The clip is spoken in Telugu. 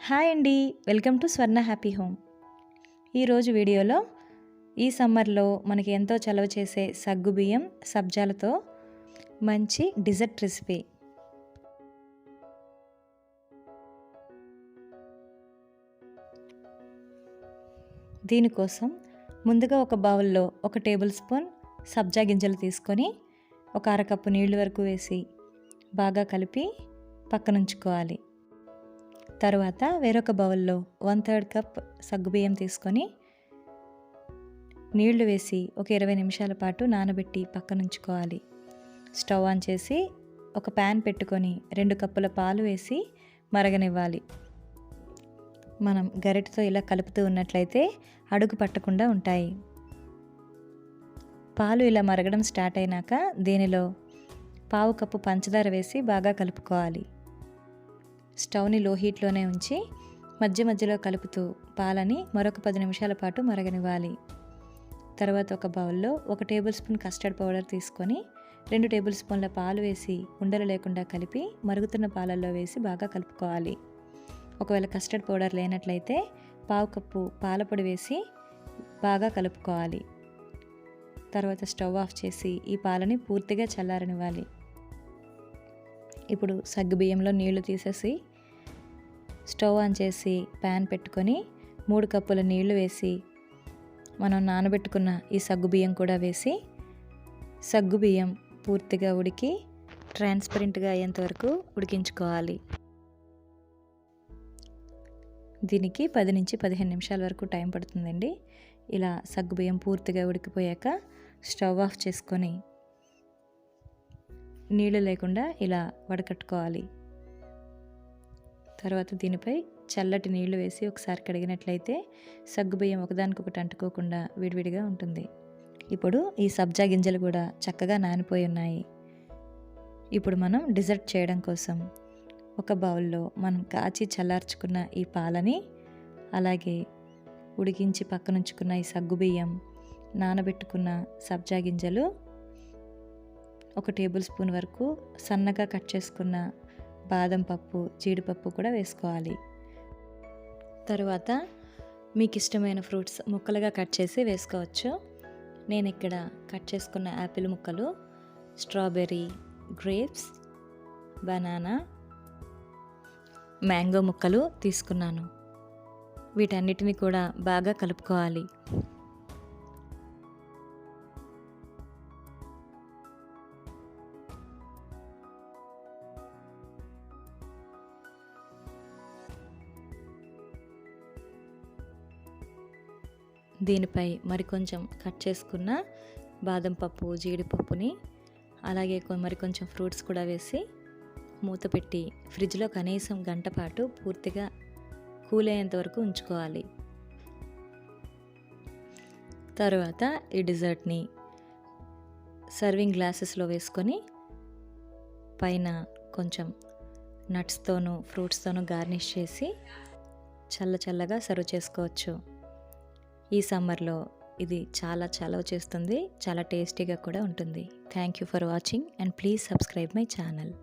హాయ్ అండి, welcome to Swarna happy home. ఈరోజు వీడియోలో ఈ సమ్మర్లో మనకి ఎంతో చలవ చేసే సగ్గుబియ్యం సబ్జాలతో మంచి డిజర్ట్ రెసిపీ. దీనికోసం ముందుగా ఒక బౌల్లో 1 టేబుల్ స్పూన్ సబ్జా గింజలు తీసుకొని ఒక అరకప్పు నీళ్లు వరకు వేసి బాగా కలిపి పక్కనుంచుకోవాలి. తర్వాత వేరొక బౌల్లో 1/3 కప్ సగ్గుబియ్యం తీసుకొని నీళ్లు వేసి ఒక 20 నిమిషాల పాటు నానబెట్టి పక్కనుంచుకోవాలి. స్టవ్ ఆన్ చేసి ఒక ప్యాన్ పెట్టుకొని 2 కప్పుల పాలు వేసి మరగనివ్వాలి. మనం గరిటెతో ఇలా కలుపుతూ ఉన్నట్లయితే అడుగు పట్టకుండా ఉంటాయి. పాలు ఇలా మరగడం స్టార్ట్ అయినాక దీనిలో 1/2 కప్పు పంచదార వేసి బాగా కలుపుకోవాలి. స్టవ్ని లో హీట్లోనే ఉంచి మధ్య మధ్యలో కలుపుతూ పాలని మరొక 10 నిమిషాల పాటు మరగనివ్వాలి. తర్వాత ఒక బౌల్లో 1 టేబుల్ స్పూన్ కస్టర్డ్ పౌడర్ తీసుకొని 2 టేబుల్ స్పూన్ల పాలు వేసి ఉండలు లేకుండా కలిపి మరుగుతున్న పాలల్లో వేసి బాగా కలుపుకోవాలి. ఒకవేళ కస్టర్డ్ పౌడర్ లేనట్లయితే 1/2 కప్పు పాలపొడి వేసి బాగా కలుపుకోవాలి. తర్వాత స్టవ్ ఆఫ్ చేసి ఈ పాలని పూర్తిగా చల్లారనివ్వాలి. ఇప్పుడు సగ్గుబియ్యంలో నీళ్లు తీసేసి స్టవ్ ఆన్ చేసి ప్యాన్ పెట్టుకొని 3 కప్పుల నీళ్లు వేసి మనం నానబెట్టుకున్న ఈ సగ్గుబియ్యం కూడా వేసి సగ్గుబియ్యం పూర్తిగా ఉడికి ట్రాన్స్పరెంట్గా అయ్యేంత వరకు ఉడికించుకోవాలి. దీనికి 10 నుంచి 15 నిమిషాల వరకు టైం పడుతుందండి. ఇలా సగ్గుబియ్యం పూర్తిగా ఉడికిపోయాక స్టవ్ ఆఫ్ చేసుకొని నీళ్ళు లేకుండా ఇలా వడకట్టుకోవాలి. తర్వాత దీనిపై చల్లటి నీళ్లు వేసి ఒకసారి కడిగినట్లయితే సగ్గుబియ్యం ఒకదానికొకటి అంటుకోకుండా విడివిడిగా ఉంటుంది. ఇప్పుడు ఈ సబ్జా గింజలు కూడా చక్కగా నానిపోయి ఉన్నాయి. ఇప్పుడు మనం డిజర్ట్ చేయడం కోసం ఒక బౌల్లో మనం కాచి చల్లార్చుకున్న ఈ పాలని, అలాగే ఉడికించి పక్కనుంచుకున్న ఈ సగ్గుబియ్యం, నానబెట్టుకున్న సబ్జా గింజలు, 1 టేబుల్ స్పూన్ వరకు సన్నగా కట్ చేసుకున్న బాదం పప్పు, జీడిపప్పు కూడా వేసుకోవాలి. తర్వాత మీకు ఇష్టమైన ఫ్రూట్స్ ముక్కలుగా కట్ చేసి వేసుకోవచ్చు. నేను ఇక్కడ కట్ చేసుకున్న యాపిల్ ముక్కలు, స్ట్రాబెర్రీ, గ్రేప్స్, బనానా, మ్యాంగో ముక్కలు తీసుకున్నాను. వీటన్నిటిని కూడా బాగా కలుపుకోవాలి. దీనిపై మరికొంచెం కట్ చేసుకున్న బాదం పప్పు, జీడిపప్పుని, అలాగే మరికొంచెం ఫ్రూట్స్ కూడా వేసి మూత పెట్టి ఫ్రిడ్జ్లో కనీసం గంట పాటు పూర్తిగా కూల్ అయ్యేంత వరకు ఉంచుకోవాలి. తర్వాత ఈ డిజర్ట్ని సర్వింగ్ గ్లాసెస్లో వేసుకొని పైన కొంచెం నట్స్తోనూ ఫ్రూట్స్తోనూ గార్నిష్ చేసి చల్లగా సర్వ్ చేసుకోవచ్చు. ఈ సమ్మర్లో ఇది చాలా చలవ చేస్తుంది, చాలా టేస్టీగా కూడా ఉంటుంది. Thank you for watching and please subscribe my channel.